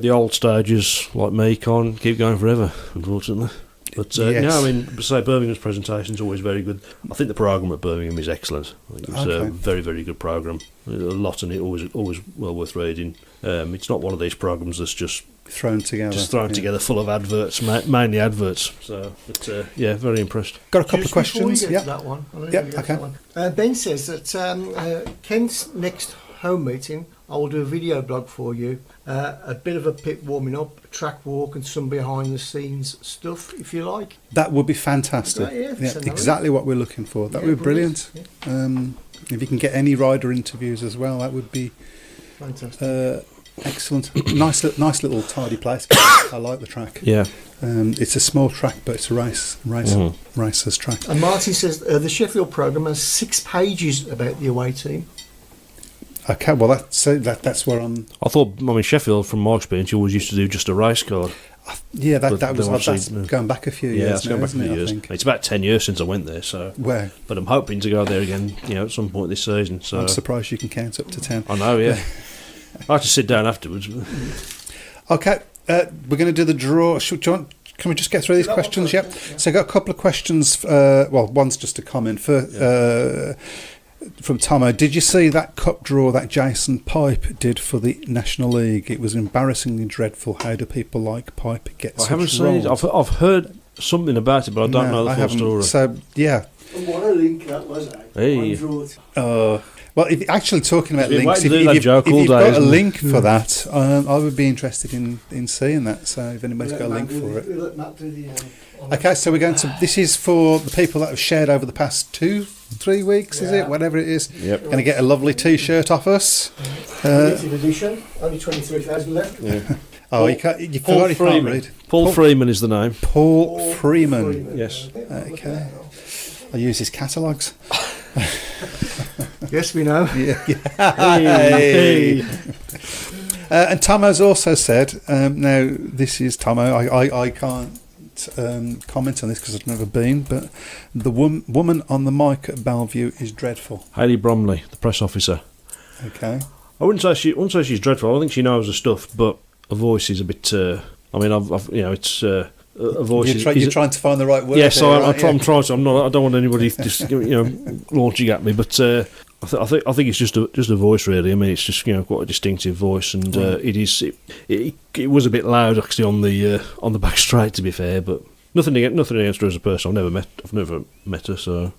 old stages like me can't keep going forever, unfortunately. But Yes. I mean, say Birmingham's presentation is always very good. I think the programme at Birmingham is excellent. I think it was a Okay. very, very good programme. A lot in it, always well worth reading. It's not one of these programmes that's just thrown together. together full of adverts, mainly adverts. So, but very impressed. Got a couple Just of questions. Before we get Yeah. to that one, I don't Yep, know if we get okay. to that one. Ben says that Kent's next home meeting, I will do a video blog for you, a bit of a pit warming up, a track walk, and some behind the scenes stuff, if you like. That would be fantastic. Great, yeah, send that exactly what we're looking for. That Yeah, would be brilliant. Yeah, If you can get any rider interviews as well, that would be fantastic. excellent. nice little tidy place. I like the track. Yeah. It's a small track, but it's a racer's track. And Martin says the Sheffield programme has 6 pages about the away team. Okay, well that's where I'm. I mean, Sheffield, from my experience, you always used to do just a race card. Yeah, But that was then that's obviously- going back a few Yeah, years it's now, going back a isn't few it? I years. think. It's about 10 years since I went there, so. Well, But I'm hoping to go there again, at some point this season. So I'm surprised you can count up to 10. I know, yeah. I had to sit down afterwards. Okay, we're going to do the draw. Can we just get through these questions? Yep. So I got a couple of questions. One's just a comment from Tomo. Did you see that cup draw that Jason Pipe did for the National League? It was embarrassingly dreadful. How do people like Pipe get I such haven't seen it. roles? I've heard something about it, but I don't know the I full haven't. story. So, yeah. What a link that was, eh? Hey. Well, if actually talking about We've been links, waiting to do that joke all you've day, got a isn't it? link for that, I would be interested in seeing that. So if anybody's got a link for it. Let Matt do the... Okay, so we're going to. This is for the people that have shared over the past 2-3 weeks, is it? Whatever it is. Yep. Going to get a lovely T-shirt off us. Limited edition, only 23,000 left. Yeah. Oh, you can't. You Paul already can't Freeman. read. Paul Freeman is the name. Paul Freeman. Yes. Okay. I use his catalogues. Yes, we know. Hey. And Tomo's also said. Now this is Tomo. I can't comment on this because I've never been, but the woman on the mic at Bellevue is dreadful. Hayley Bromley, the press officer. Okay. I wouldn't say she's dreadful. I think she knows her stuff, but her voice is a bit. I mean, I've it's a voice. You're trying to find the right word. Yes, there, I'm right? trying to. I don't want anybody just launching at me, but I think it's just a voice really. I mean, it's just quite a distinctive voice, and it was a bit loud actually on the back straight, to be fair, but nothing against her as a person. I've never met her, so.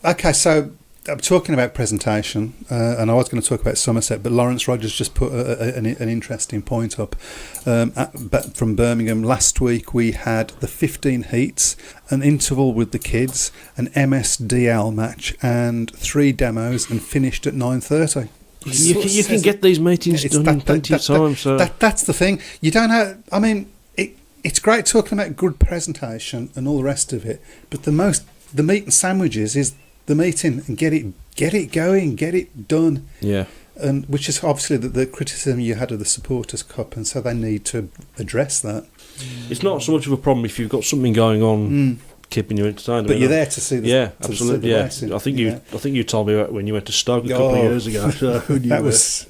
Okay, so I'm talking about presentation, and I was going to talk about Somerset, but Lawrence Rogers just put an interesting point up. From Birmingham last week, we had the 15 heats, an interval with the kids, an MSDL match, and 3 demos, and finished at 9:30. You can get these meetings done in plenty of time. So that's the thing. You don't have. I mean, it's great talking about good presentation and all the rest of it, but the meat and sandwiches is the meeting and get it going, get it done. Yeah. And which is obviously the criticism you had of the Supporters' Cup, and so they need to address that. It's not so much of a problem if you've got something going on, keeping you entertained. But you're there to see the absolutely. The yeah, racing. I think you told me about when you went to Stoke a couple of years ago. So that was.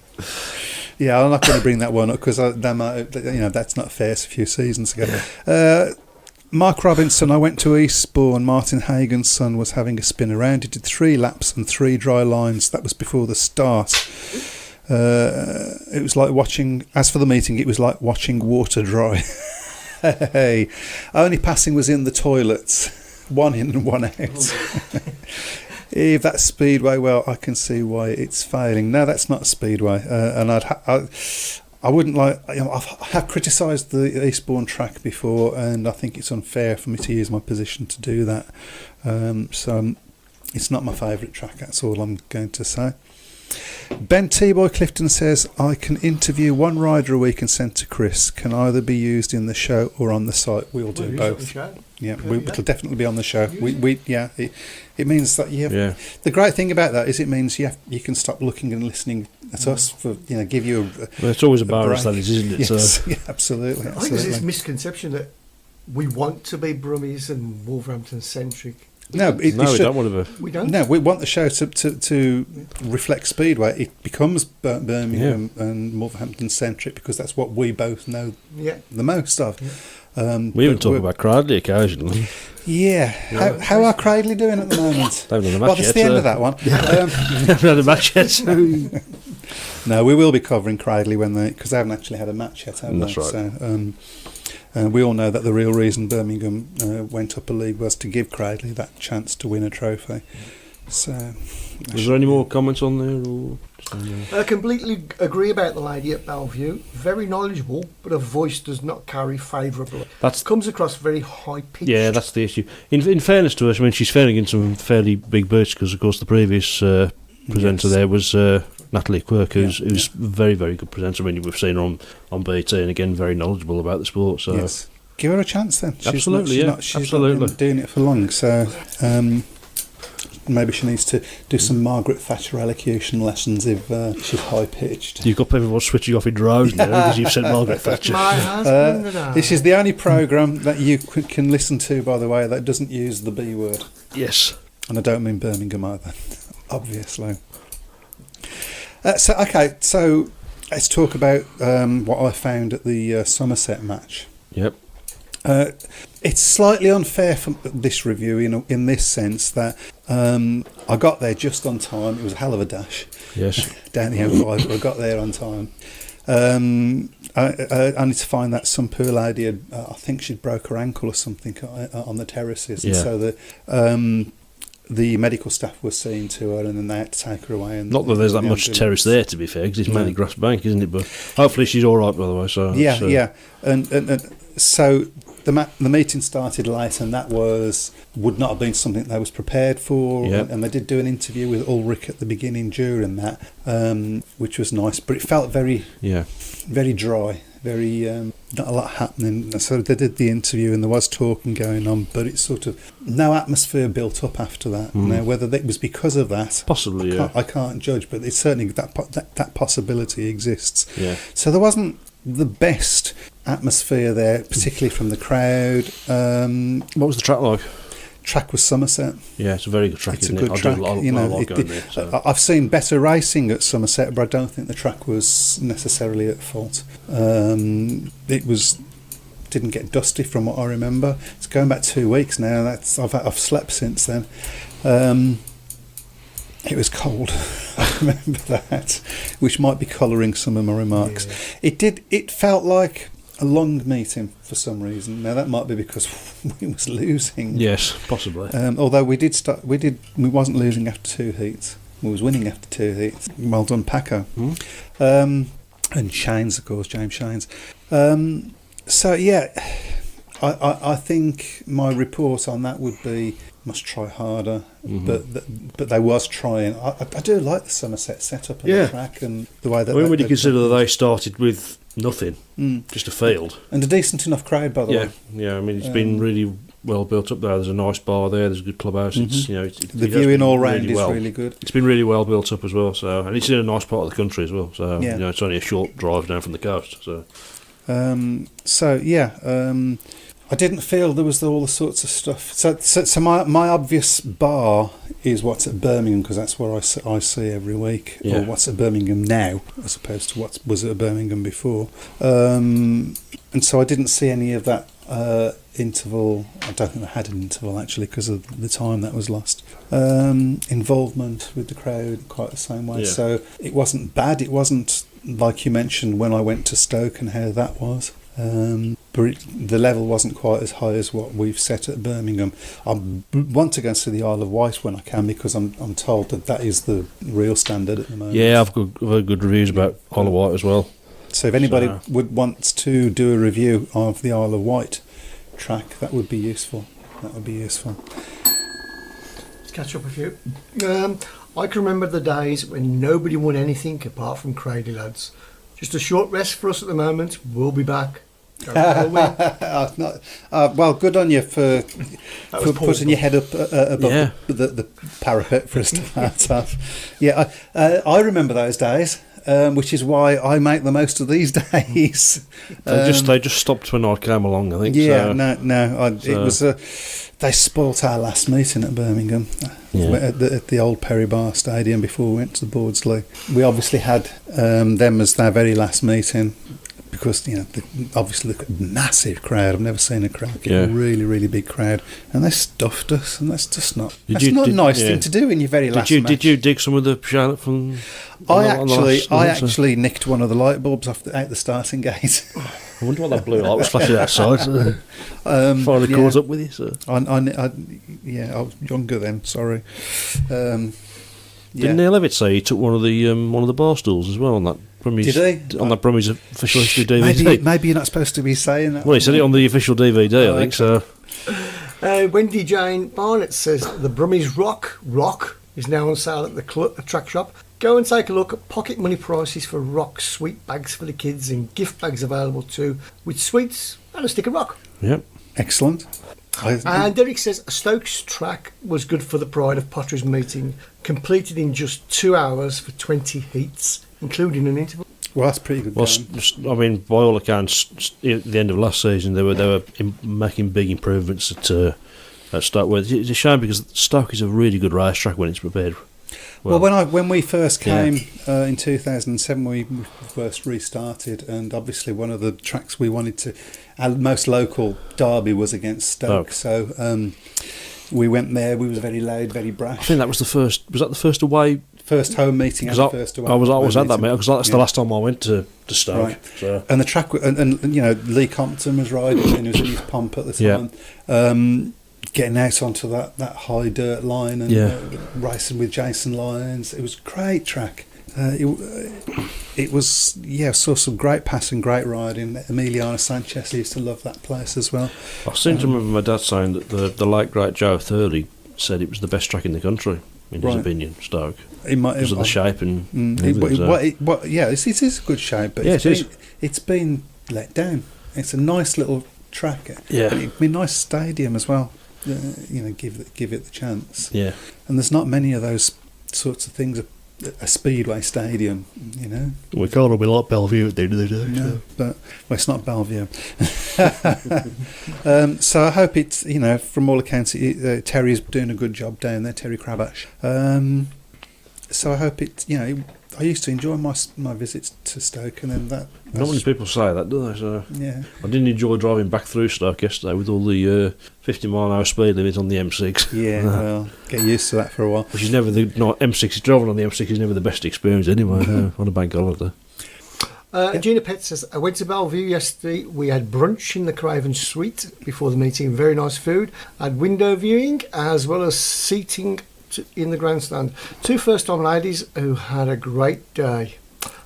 Yeah, I'm not going to bring that one up because that's not fair. It's a few seasons ago. Mark Robinson, I went to Eastbourne. Martin Hagen's son was having a spin around. He did 3 laps and 3 dry lines. That was before the start. It was like watching. As for the meeting, it was like watching water dry. Hey, only passing was in the toilets. 1 in and 1 out. If that's Speedway, well, I can see why it's failing. No, that's not Speedway, and I wouldn't like. I've criticised the Eastbourne track before, and I think it's unfair for me to use my position to do that. So it's not my favourite track. That's all I'm going to say. Ben T-Boy Clifton says, I can interview 1 rider a week and send to Chris. Can either be used in the show or on the site. We'll do both. Yeah, it'll definitely be on the show. It means that you have. Yeah. The great thing about that is it means you can stop looking and listening at us for give you a. Well, it's always a bonus, that is, isn't it? Yes, so. yeah, absolutely. I think there's this misconception that we want to be Brummies and Wolverhampton centric. We don't want to be. We don't. No, we want the show to reflect Speedway. It becomes Birmingham and Wolverhampton centric because that's what we both know the most of. Yeah. We even talk about Cradley occasionally. Yeah. How are Cradley doing at the moment? They haven't had a match Well, that's the end of that one. They haven't had a match yet. No, we will be covering Cradley because they haven't actually had a match yet, have they? That's right. So, we all know that the real reason Birmingham went up a league was to give Cradley that chance to win a trophy. So, was there any more comments on there? Or I completely agree about the lady at Bellevue. Very knowledgeable, but her voice does not carry favourably. Comes across very high pitched. Yeah, that's the issue. In fairness to her, I mean, she's faring in some fairly big boots because, of course, the previous presenter there was Natalie Quirk, who's very, very good presenter. I mean, we've seen her on BT, and again, very knowledgeable about the sport. So yes. Give her a chance then. She's not doing it for long. So maybe she needs to do some Margaret Thatcher elocution lessons if she's high pitched. You've got everyone switching off in droves now because you've said Margaret Thatcher. My husband and I. This is the only programme that you can listen to, by the way, that doesn't use the B word. Yes. And I don't mean Birmingham either, obviously. So let's talk about what I found at the Somerset match. Yep. It's slightly unfair for this review in this sense that I got there just on time. It was a hell of a dash. Yes. Down the M5, I got there on time. I need to find that some poor lady I think she'd broke her ankle or something on the terraces, and so the medical staff was seeing to her, and then they had to take her away. And not that there's that much terrace there, to be fair, because it's mainly grass bank, isn't it? But hopefully she's all right, by the way. So yeah, and so the meeting started late, and that would not have been something they was prepared for. Yep. And they did do an interview with Ulrich at the beginning during that, which was nice, but it felt very dry. Very not a lot happening. So they did the interview and there was talking going on, but it's sort of no atmosphere built up after that. Now, whether it was because of that, possibly, I can't judge, but it's certainly that possibility exists. Yeah. So there wasn't the best atmosphere there, particularly from the crowd. What was the track like? Track was Somerset. Yeah, it's a very good track. It's isn't a good track. I've seen better racing at Somerset, but I don't think the track was necessarily at fault. It was didn't get dusty from what I remember. It's going back 2 weeks now. I've slept since then. It was cold. I remember that, which might be colouring some of my remarks. Yeah. It felt like a long meeting for some reason. Now that might be because we was losing. Yes, possibly. Although we wasn't losing after 2 heats. We was winning after 2 heats. Well done, Paco. And Shanes, of course, James Shanes. So yeah, I think my report on that would be must try harder. But they was trying. I do like the Somerset setup and the track and the way that. When you consider that they started with nothing, just a field, and a decent enough crowd, by the way. Yeah. I mean, it's been really well built up there. There's a nice bar there. There's a good clubhouse. It's the viewing all round is really good. It's been really well built up as well. So, and it's in a nice part of the country as well. So it's only a short drive down from the coast. So. I didn't feel there was all the sorts of stuff. So my obvious bar is what's at Birmingham, because that's where I see every week, or what's at Birmingham now, as opposed to what was at Birmingham before. And so I didn't see any of that interval. I don't think I had an interval actually, because of the time that was lost. Involvement with the crowd quite the same way. So it wasn't bad. It wasn't like you mentioned when I went to Stoke and how that was. But the level wasn't quite as high as what we've set at Birmingham. I want to go and see the Isle of Wight when I can, because I'm told that is the real standard at the moment. Yeah, I've heard good reviews about Isle of Wight as well. So if anybody would want to do a review of the Isle of Wight track, that would be useful. Let's catch up a few. I can remember the days when nobody won anything apart from Cradley lads. Just a short rest for us at the moment. We'll be back. Well, good on you for putting your head up above the parapet for us to start off. Yeah, I remember those days, which is why I make the most of these days. They just stopped when I came along, I think. Yeah, it was they spoilt our last meeting at Birmingham at the old Perry Bar Stadium before we went to the Bordsley. We obviously had them as their very last meeting, because obviously the massive crowd. I've never seen a crowd get a really, really big crowd, and they stuffed us, and that's just not a nice thing to do in your very last match. Did you dig some of the Charlotte from? I actually nicked one of the light bulbs out the starting gate. I wonder what that blue light was flashing outside. Finally caught up with you. So. I was younger then. Sorry. Didn't Neil Levitt say he took one of the bar stools as well on that? Did he? On that Brummie's official history DVD. Maybe you're not supposed to be saying that. Well, he said it on the official DVD, I think so. Wendy Jane Barnett says the Brummie's Rock is now on sale at the track shop. Go and take a look at pocket money prices for rock sweet bags for the kids, and gift bags available too, with sweets and a stick of rock. Yep. Excellent. And Derek says a Stokes track was good for the Pride of Potteries meeting, completed in just 2 hours for 20 heats, including an interval. Well, that's pretty good. Well, I mean, by all accounts, at the end of last season, they were making big improvements at Stoke. It's a shame, because Stoke is a really good racetrack when it's prepared. Well, when we first came in 2007, we first restarted, and obviously one of the tracks we wanted to, our most local derby was against Stoke. So we went there. We was very loud, very brash. I think that was the first. Was that the first away? First home meeting and first away. I was at that meeting, because that's the last time I went to Stoke. Right. So. And the track, and Lee Compton was riding, and he was in his pomp at the time. Getting out onto that high dirt line and racing with Jason Lyons. It was a great track. It was, saw some great passing, great riding. Emiliano Sanchez used to love that place as well. I seem to remember my dad saying that the late great Joe Thurley said it was the best track in the country, in his opinion, Stoke. Because of the shape and it is a good shape, but it's been let down. It's a nice little track. Yeah. It'd be a nice stadium as well. Give it the chance. Yeah. And there's not many of those sorts of things. A Speedway stadium, We can't be like Bellevue at the end of the day. No, but it's not Bellevue. So I hope it's, from all accounts, Terry's doing a good job down there, Terry Crabash. So I hope it's, I used to enjoy my visits to Stoke, and then Not many people say that, do they? So yeah. I didn't enjoy driving back through Stoke yesterday with all the 50-mile-an-hour speed limit on the M6. Yeah, well, get used to that for a while. Which is never M6. Driving on the M6 is never the best experience anyway. On a bank holiday. Gina Pett says, I went to Bellevue yesterday. We had brunch in the Craven Suite before the meeting. Very nice food. Had window viewing as well as seating in the grandstand. 2 first-time ladies who had a great day.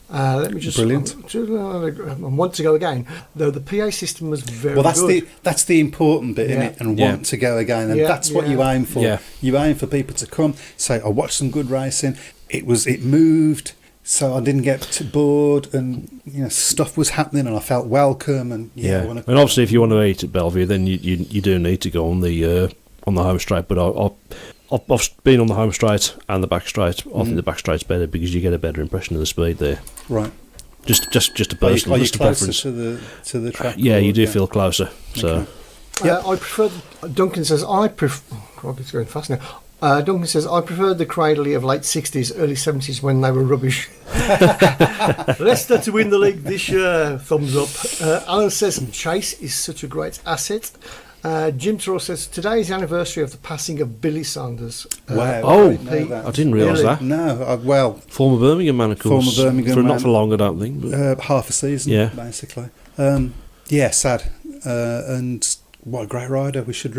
Let me just... Brilliant. I want to go again. Though the PA system was very Well, that's good. that's the important bit, isn't Yeah. it? And Yeah. want to go again, and Yeah, that's what yeah. you aim for. Yeah. You aim for people to come, say, "I watched some good racing. It moved, so I didn't get bored, and stuff was happening, and I felt welcome." And I wanna and obviously, if you want to eat at Bellevue, then you do need to go on the home straight. But I've been on the home straight and the back straight. I think the back straight's better because you get a better impression of the speed there. Right. Just a Are personal, you just a closer preference. to the track? Yeah, or- you do feel closer. So Okay. I prefer... Duncan says, God, it's going fast now. Duncan says, I preferred the Cradley of late 60s, early 70s when they were rubbish. Leicester to win the league this year. Thumbs up. Alan says, Chase is such a great asset. Jim Terrell says, today is the anniversary of the passing of Billy Sanders. Wow. Oh, I didn't know that. I didn't realise Really? that. No, Former Birmingham man, of course. Former Birmingham for man. not for long, I don't think. But half a season, Yeah. basically. Sad. And what a great rider. We should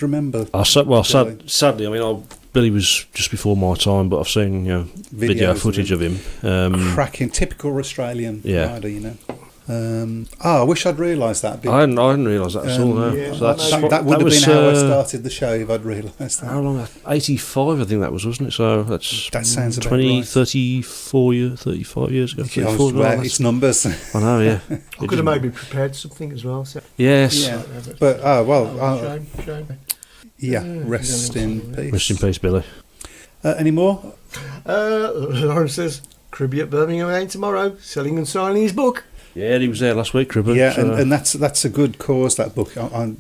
remember. Billy. Sadly, I mean, Billy was just before my time, but I've seen video Videos footage of him. Cracking, typical Australian Yeah. rider, I wish I'd realised that. I hadn't realised that at all. No. Yeah, So that's that would have was, been how I started the show if I'd realised that. How long? 85, I think that was, wasn't it? So that's That sounds about 20, right. 35 years ago. Yeah, 34, it's numbers. I know, yeah. I could have maybe prepared something as well. So. Yes. Yeah. But, Shame. rest in peace. Rest in peace, Billy. Any more? Lauren says, Cribby at Birmingham again tomorrow, selling and signing his book. Yeah, he was there last week, Cribber. Yeah, so. and that's a good cause, that book. I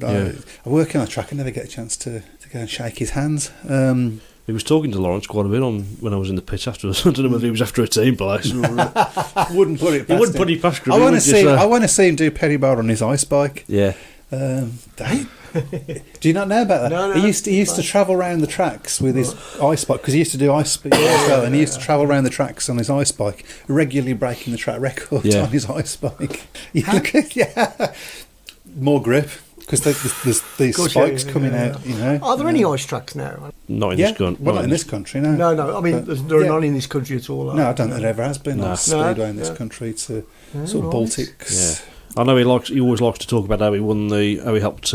work on a track, I never get a chance to go and shake his hands. He was talking to Lawrence quite a bit when I was in the pit afterwards. I don't know whether he was after a team place. Wouldn't put it past He wouldn't him. put it past Cribber. I want to see him do Perry Bar on his ice bike. Yeah. Do you not know about that? No, he used to travel around the tracks with his ice bike, because he used to do ice speed as well, and he used to travel around the tracks on his ice bike, regularly breaking the track records on his ice bike. More grip, because there's these spikes coming out. Are there any ice tracks now? Not in this country. Well, not in this country, no. No. I mean, there are none in this country at all. No, I don't think there ever has been No. on Speedway in this country to sort of Baltics. Yeah. I know he always likes to talk about how he helped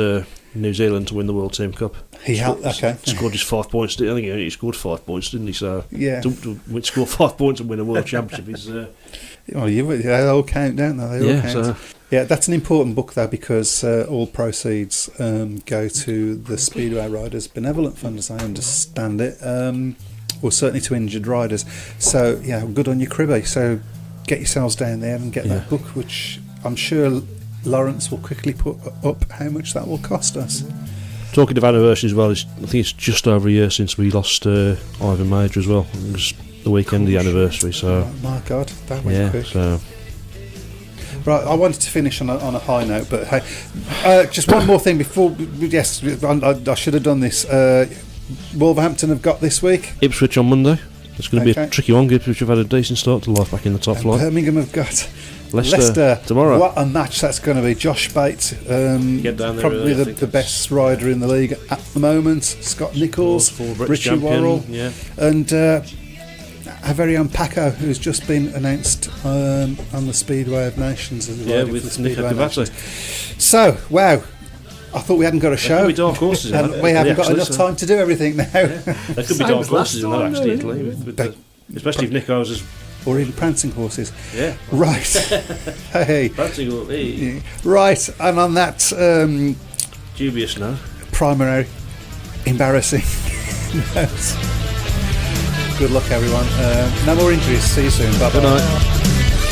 New Zealand to win the World Team Cup. He helped. Okay. Scored his 5 points. I think he scored 5 points, didn't he? So Yeah. to score 5 points and win a World Championship is. They all count, don't they? They all Yeah. count. So Yeah, that's an important book though, because all proceeds go to the Speedway Riders Benevolent Fund, as I understand it, or certainly to injured riders. So yeah, good on you, Cribby. So get yourselves down there and get that book, which I'm sure Lawrence will quickly put up how much that will cost us. talking of anniversaries as well, I think it's just over a year since we lost Ivan Major as well. It was the weekend of the anniversary. So Oh, my God, that went quick. So Right, I wanted to finish on a high note, but hey, just one more thing before. Yes, I should have done this. Wolverhampton have got this week. Ipswich on Monday. It's going to be Okay. a tricky one. Ipswich have had a decent start to life back in the top flight. Birmingham have got Leicester tomorrow. What a match that's going to be. Josh Bates, Get down there probably early, I think the best rider in the league at the moment. Scott Nichols, Full British Richie champion, Worrell, yeah. and our very own Paco, who's just been announced on the Speedway of Nations as a Yeah, rider for the with Nico Speedway of Nations. Cavazzi. So, wow. I thought we hadn't got a There show. could be dark horses in And that. we haven't Yeah, got actually, enough so- time to do everything now. There could be Same dark as horses in last that time, actually, though, Italy, isn't with the, especially if Nico's is Or even prancing horses. yeah. Right. Hey. Fancy or hey, Right, and on that dubious no. primary embarrassing note, good luck everyone. No more injuries. See you soon. Bye bye. Good night.